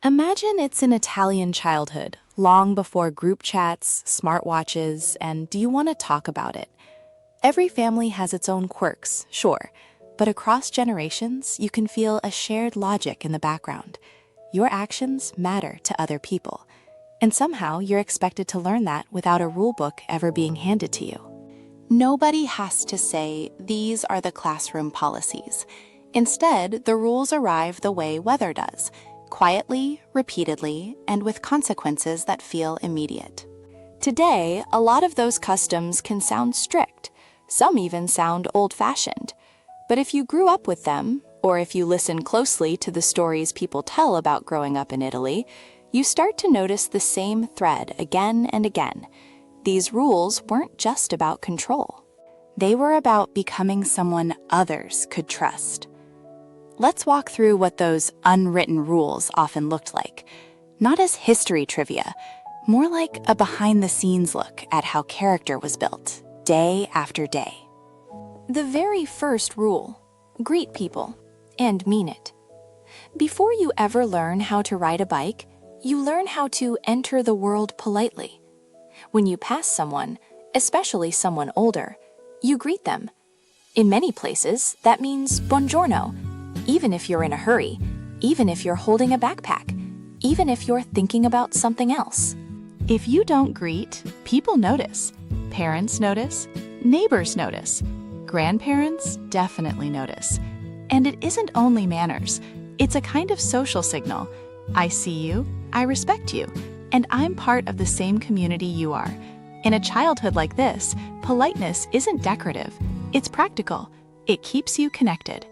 Imagine it's an Italian childhood, long before group chats, smartwatches, and do you want to talk about it? Every family has its own quirks, sure, but across generations, you can feel a shared logic in the background. Your actions matter to other people, and somehow you're expected to learn that without a rule book ever being handed to you. Nobody has to say, these are the classroom policies. Instead, the rules arrive the way weather does, quietly, repeatedly, and with consequences that feel immediate. Today, a lot of those customs can sound strict. Some even sound old-fashioned. But if you grew up with them, or if you listen closely to the stories people tell about growing up in Italy, you start to notice the same thread again and again. These rules weren't just about control. They were about becoming someone others could trust. Let's walk through what those unwritten rules often looked like. Not as history trivia, more like a behind-the-scenes look at how character was built, day after day. The very first rule: greet people, and mean it. Before you ever learn how to ride a bike, you learn how to enter the world politely. When you pass someone, especially someone older, you greet them. In many places, that means buongiorno, even if you're in a hurry, even if you're holding a backpack, even if you're thinking about something else. If you don't greet, people notice. Parents notice, neighbors notice, grandparents definitely notice. And it isn't only manners, it's a kind of social signal. I see you, I respect you, and I'm part of the same community you are. In a childhood like this, politeness isn't decorative, it's practical. It keeps you connected.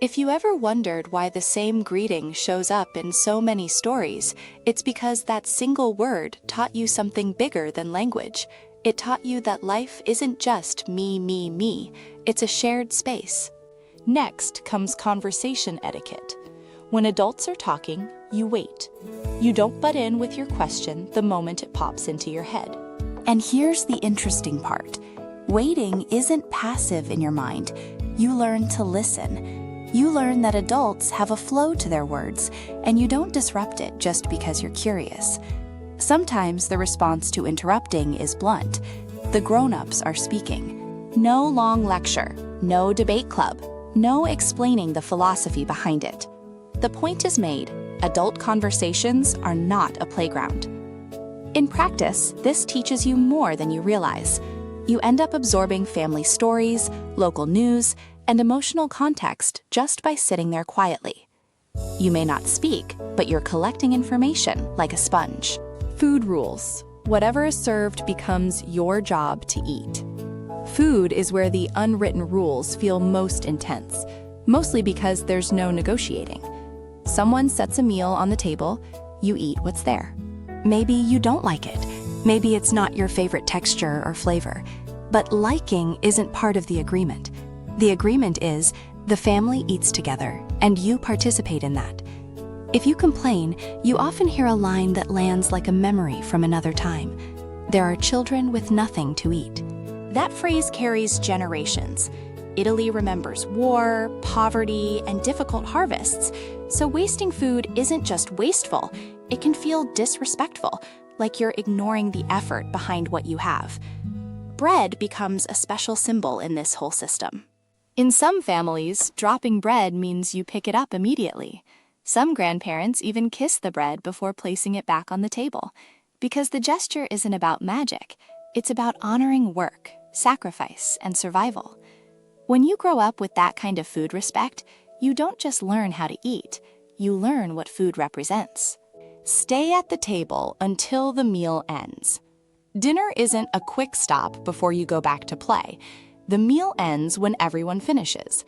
If you ever wondered why the same greeting shows up in so many stories, it's because that single word taught you something bigger than language. It taught you that life isn't just me, me, me. It's a shared space. Next comes conversation etiquette. When adults are talking, you wait. You don't butt in with your question the moment it pops into your head. And here's the interesting part. Waiting isn't passive in your mind. You learn to listen. You learn that adults have a flow to their words, and you don't disrupt it just because you're curious. Sometimes the response to interrupting is blunt. The grown-ups are speaking. No long lecture, no debate club, no explaining the philosophy behind it. The point is made. Adult conversations are not a playground. In practice, this teaches you more than you realize. You end up absorbing family stories, local news, and emotional context just by sitting there quietly. You may not speak, but you're collecting information like a sponge. Food rules. Whatever is served becomes your job to eat. Food is where the unwritten rules feel most intense, mostly because there's no negotiating. Someone sets a meal on the table, you eat what's there. Maybe you don't like it. Maybe it's not your favorite texture or flavor. But liking isn't part of the agreement. The agreement is the family eats together, and you participate in that. If you complain, you often hear a line that lands like a memory from another time. There are children with nothing to eat. That phrase carries generations. Italy remembers war, poverty, and difficult harvests, so wasting food isn't just wasteful, it can feel disrespectful, like you're ignoring the effort behind what you have. Bread becomes a special symbol in this whole system. In some families, dropping bread means you pick it up immediately. Some grandparents even kiss the bread before placing it back on the table, because the gesture isn't about magic, it's about honoring work, sacrifice, and survival. When you grow up with that kind of food respect, you don't just learn how to eat, you learn what food represents. Stay at the table until the meal ends. Dinner isn't a quick stop before you go back to play. The meal ends when everyone finishes.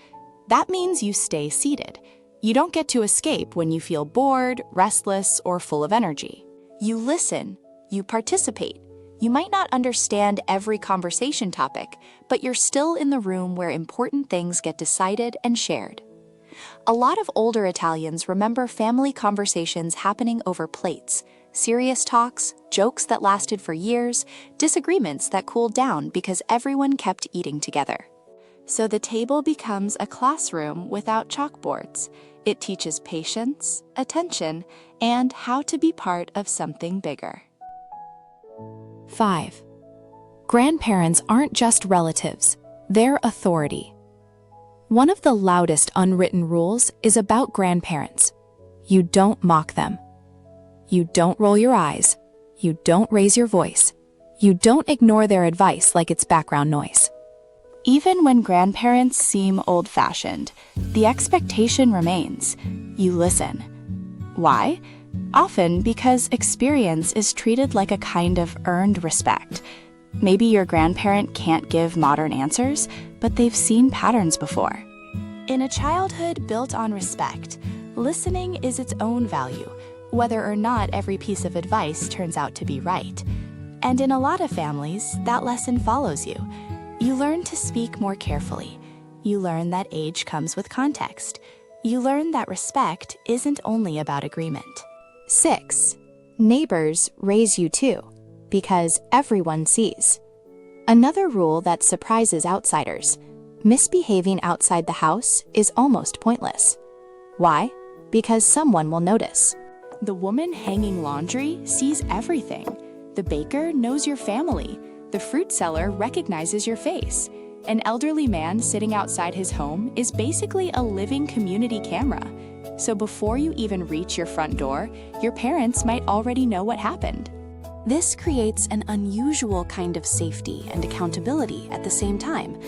That means you stay seated. You don't get to escape when you feel bored, restless, or full of energy. You listen, you participate. You might not understand every conversation topic, but you're still in the room where important things get decided and shared. A lot of older Italians remember family conversations happening over plates, serious talks, jokes that lasted for years, disagreements that cooled down because everyone kept eating together. So the table becomes a classroom without chalkboards. It teaches patience, attention, and how to be part of something bigger. 5. Grandparents aren't just relatives, they're authority. One of the loudest unwritten rules is about grandparents. You don't mock them. You don't roll your eyes. You don't raise your voice. You don't ignore their advice like it's background noise. Even when grandparents seem old-fashioned, the expectation remains. You listen. Why? Often because experience is treated like a kind of earned respect. Maybe your grandparent can't give modern answers, but they've seen patterns before. In a childhood built on respect, listening is its own value, whether or not every piece of advice turns out to be right. And in a lot of families, that lesson follows you. You learn to speak more carefully. You learn that age comes with context. You learn that respect isn't only about agreement. 6. Neighbors raise you too, because everyone sees. Another rule that surprises outsiders: misbehaving outside the house is almost pointless. Why? Because someone will notice. The woman hanging laundry sees everything. The baker knows your family. The fruit seller recognizes your face. An elderly man sitting outside his home is basically a living community camera. So before you even reach your front door, your parents might already know what happened. This creates an unusual kind of safety and accountability at the same time.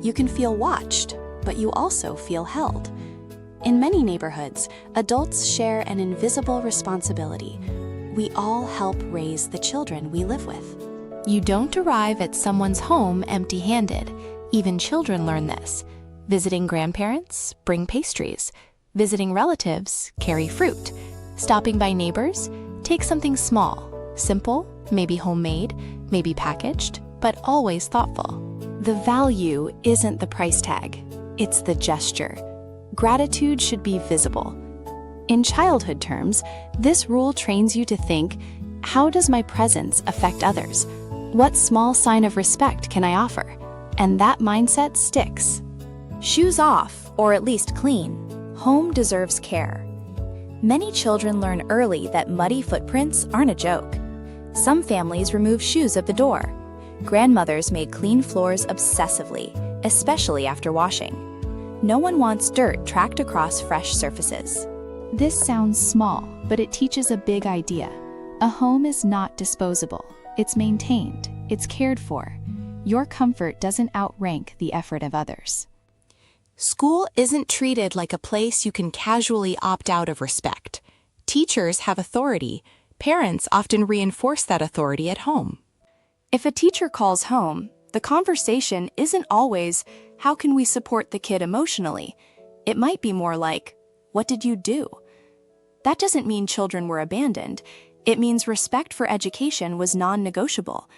You can feel watched, but you also feel held. In many neighborhoods, adults share an invisible responsibility. We all help raise the children we live with. You don't arrive at someone's home empty-handed. Even children learn this. Visiting grandparents, bring pastries. Visiting relatives, carry fruit. Stopping by neighbors, take something small, simple, maybe homemade, maybe packaged, but always thoughtful. The value isn't the price tag, it's the gesture. Gratitude should be visible. In childhood terms, this rule trains you to think, how does my presence affect others? What small sign of respect can I offer? And that mindset sticks. Shoes off, or at least clean. Home deserves care. Many children learn early that muddy footprints aren't a joke. Some families remove shoes at the door. Grandmothers made clean floors obsessively, especially after washing. No one wants dirt tracked across fresh surfaces. This sounds small, but it teaches a big idea. A home is not disposable. It's maintained. It's cared for. Your comfort doesn't outrank the effort of others. School isn't treated like a place you can casually opt out of respect. Teachers have authority. Parents often reinforce that authority at home. If a teacher calls home, the conversation isn't always, how can we support the kid emotionally? It might be more like, what did you do? That doesn't mean children were abandoned. It means respect for education was non-negotiable.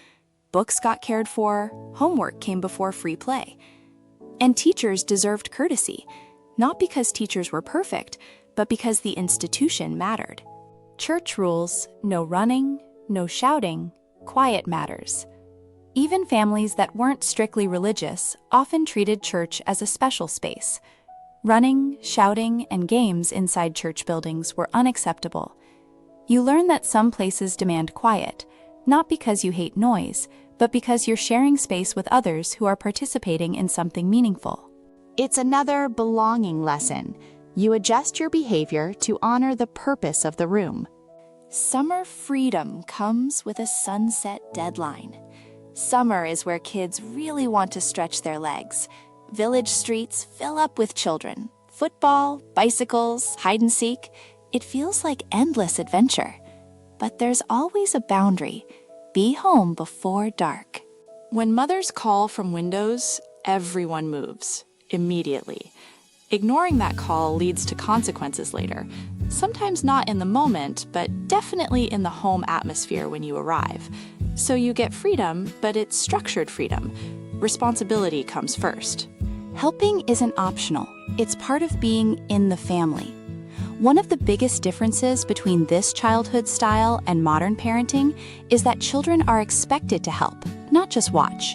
Books got cared for, homework came before free play. And teachers deserved courtesy, not because teachers were perfect, but because the institution mattered. Church rules, no running, no shouting, quiet matters. Even families that weren't strictly religious often treated church as a special space. Running, shouting, and games inside church buildings were unacceptable. You learn that some places demand quiet, not because you hate noise, but because you're sharing space with others who are participating in something meaningful. It's another belonging lesson. You adjust your behavior to honor the purpose of the room. Summer freedom comes with a sunset deadline. Summer is where kids really want to stretch their legs. Village streets fill up with children. Football, bicycles, hide and seek. It feels like endless adventure. But there's always a boundary. Be home before dark. When mothers call from windows, everyone moves immediately. Ignoring that call leads to consequences later. Sometimes not in the moment, but definitely in the home atmosphere when you arrive. So you get freedom, but it's structured freedom. Responsibility comes first. Helping isn't optional. It's part of being in the family. One of the biggest differences between this childhood style and modern parenting is that children are expected to help, not just watch.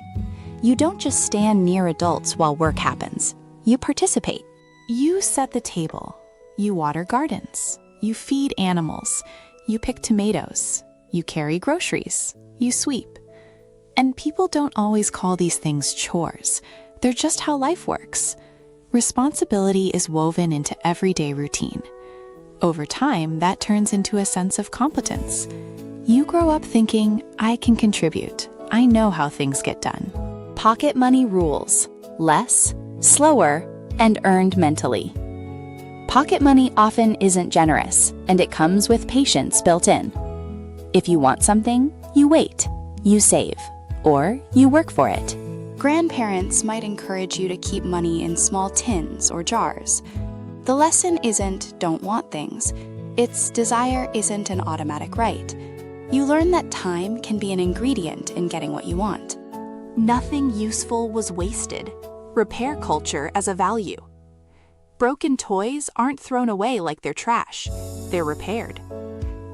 You don't just stand near adults while work happens. You participate. You set the table. You water gardens. You feed animals. You pick tomatoes. You carry groceries. You sweep. And people don't always call these things chores. They're just how life works. Responsibility is woven into everyday routine. Over time, that turns into a sense of competence. You grow up thinking, I can contribute. I know how things get done. Pocket money rules: less, slower, and earned mentally. Pocket money often isn't generous, and it comes with patience built in. If you want something, you wait, you save, or you work for it. Grandparents might encourage you to keep money in small tins or jars. The lesson isn't don't want things. It's desire isn't an automatic right. You learn that time can be an ingredient in getting what you want. Nothing useful was wasted. Repair culture as a value. Broken toys aren't thrown away like they're trash. They're repaired.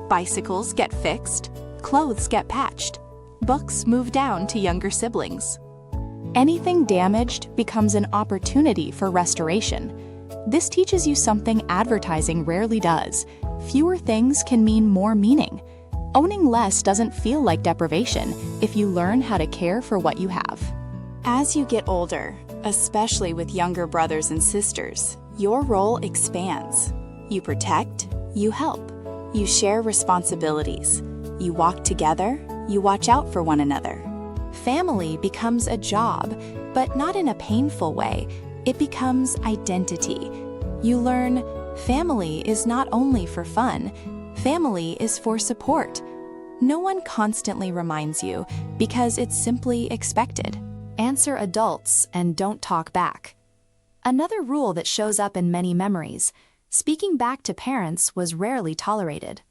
Bicycles get fixed. Clothes get patched. Books move down to younger siblings. Anything damaged becomes an opportunity for restoration. This teaches you something advertising rarely does. Fewer things can mean more meaning. Owning less doesn't feel like deprivation if you learn how to care for what you have. As you get older, especially with younger brothers and sisters, your role expands. You protect, you help, you share responsibilities, you walk together, you watch out for one another. Family becomes a job, but not in a painful way. It becomes identity. You learn family is not only for fun, family is for support. No one constantly reminds you because it's simply expected. Answer adults and don't talk back. Another rule that shows up in many memories: speaking back to parents was rarely tolerated.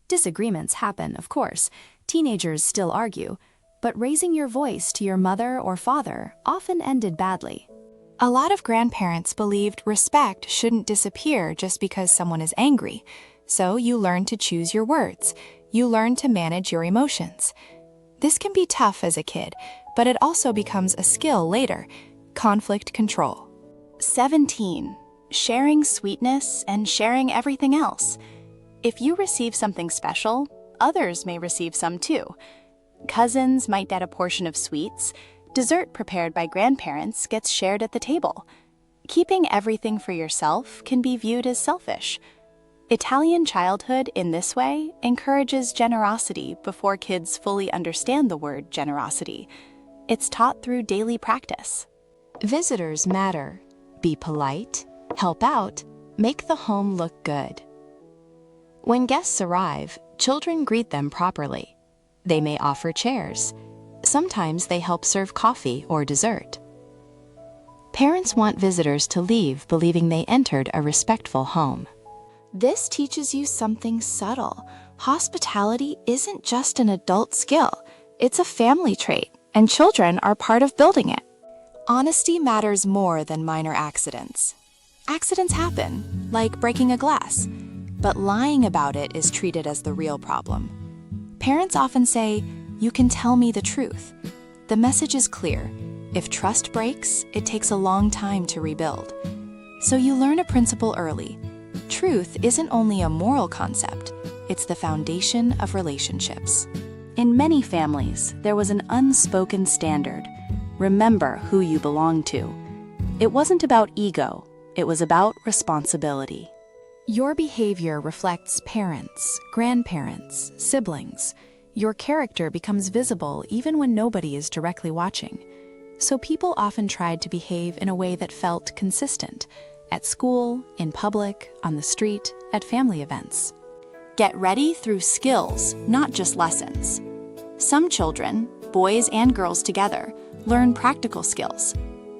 Disagreements happen, of course. Teenagers still argue, but raising your voice to your mother or father often ended badly. A lot of grandparents believed respect shouldn't disappear just because someone is angry, so you learn to choose your words. You learn to manage your emotions. This can be tough as a kid, but it also becomes a skill later: conflict control. 17. Sharing sweetness and sharing everything else. If you receive something special, others may receive some too. Cousins might get a portion of sweets. Dessert prepared by grandparents gets shared at the table. Keeping everything for yourself can be viewed as selfish. Italian childhood, in this way, encourages generosity before kids fully understand the word generosity. It's taught through daily practice. Visitors matter. Be polite, help out, make the home look good. When guests arrive, children greet them properly. They may offer chairs. Sometimes they help serve coffee or dessert. Parents want visitors to leave believing they entered a respectful home. This teaches you something subtle. Hospitality isn't just an adult skill. It's a family trait, and children are part of building it. Honesty matters more than minor accidents. Accidents happen, like breaking a glass, but lying about it is treated as the real problem. Parents often say, "You can tell me the truth." The message is clear. If trust breaks, it takes a long time to rebuild. So you learn a principle early. Truth isn't only a moral concept, it's the foundation of relationships. In many families, there was an unspoken standard. Remember who you belong to. It wasn't about ego, it was about responsibility. Your behavior reflects parents, grandparents, siblings. Your character becomes visible even when nobody is directly watching. So people often tried to behave in a way that felt consistent. At school, in public, on the street, at family events. Get ready through skills, not just lessons. Some children, boys and girls together, learn practical skills.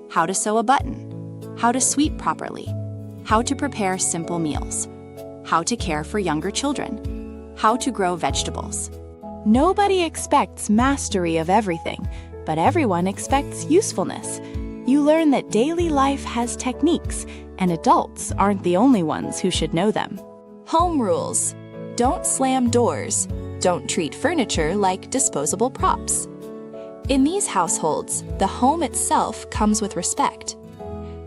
How to sew a button, how to sweep properly, how to prepare simple meals, how to care for younger children, how to grow vegetables. Nobody expects mastery of everything, but everyone expects usefulness. You learn that daily life has techniques, and adults aren't the only ones who should know them. Home rules. Don't slam doors. Don't treat furniture like disposable props. In these households, the home itself comes with respect.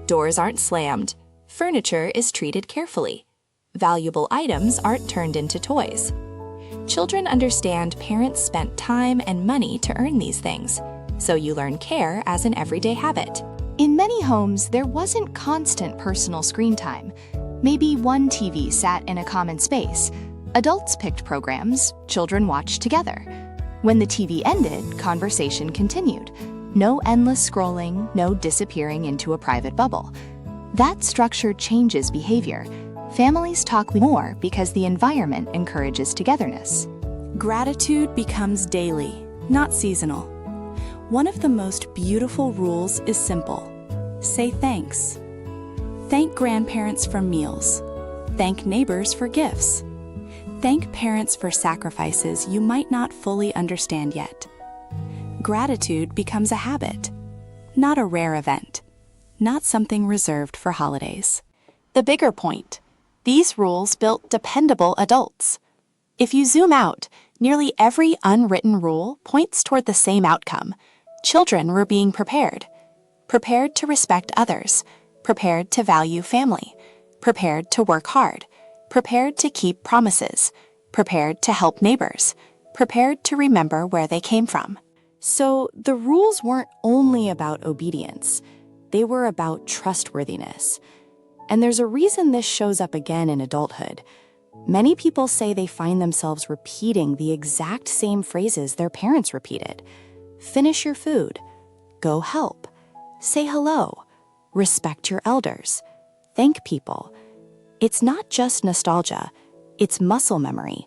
Doors aren't slammed. Furniture is treated carefully. Valuable items aren't turned into toys. Children understand parents spent time and money to earn these things, so you learn care as an everyday habit. In many homes, there wasn't constant personal screen time. Maybe one TV sat in a common space. Adults picked programs, children watched together. When the TV ended, conversation continued. No endless scrolling, no disappearing into a private bubble. That structure changes behavior. Families talk more because the environment encourages togetherness. Gratitude becomes daily, not seasonal. One of the most beautiful rules is simple. Say thanks. Thank grandparents for meals. Thank neighbors for gifts. Thank parents for sacrifices you might not fully understand yet. Gratitude becomes a habit, not a rare event, not something reserved for holidays. The bigger point, these rules built dependable adults. If you zoom out, nearly every unwritten rule points toward the same outcome. Children were being prepared to respect others, prepared to value family, prepared to work hard, prepared to keep promises, prepared to help neighbors, prepared to remember where they came from. So the rules weren't only about obedience, they were about trustworthiness. And there's a reason this shows up again in adulthood. Many people say they find themselves repeating the exact same phrases their parents repeated. Finish your food. Go help. Say hello. Respect your elders. Thank people. It's not just nostalgia, it's muscle memory.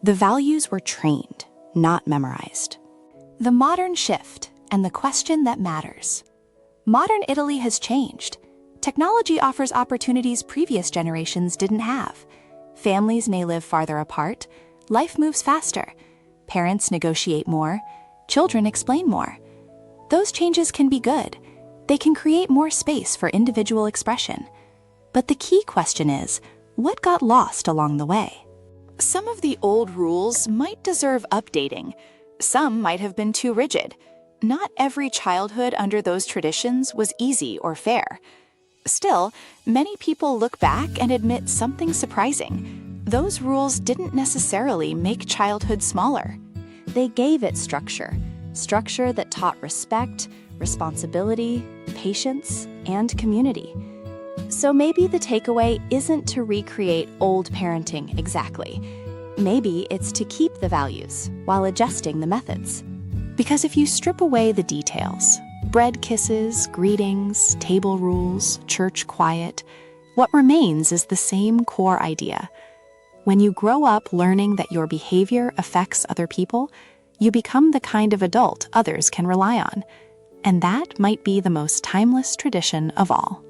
The values were trained, not memorized. The modern shift and the question that matters. Modern Italy has changed. Technology offers opportunities previous generations didn't have. Families may live farther apart, life moves faster, parents negotiate more, children explain more. Those changes can be good. They can create more space for individual expression. But the key question is, what got lost along the way? Some of the old rules might deserve updating. Some might have been too rigid. Not every childhood under those traditions was easy or fair. Still, many people look back and admit something surprising. Those rules didn't necessarily make childhood smaller. They gave it structure that taught respect, responsibility, patience, and community. So maybe the takeaway isn't to recreate old parenting exactly. Maybe it's to keep the values while adjusting the methods. Because if you strip away the details, bread kisses, greetings, table rules, church quiet, what remains is the same core idea. When you grow up learning that your behavior affects other people, you become the kind of adult others can rely on. And that might be the most timeless tradition of all.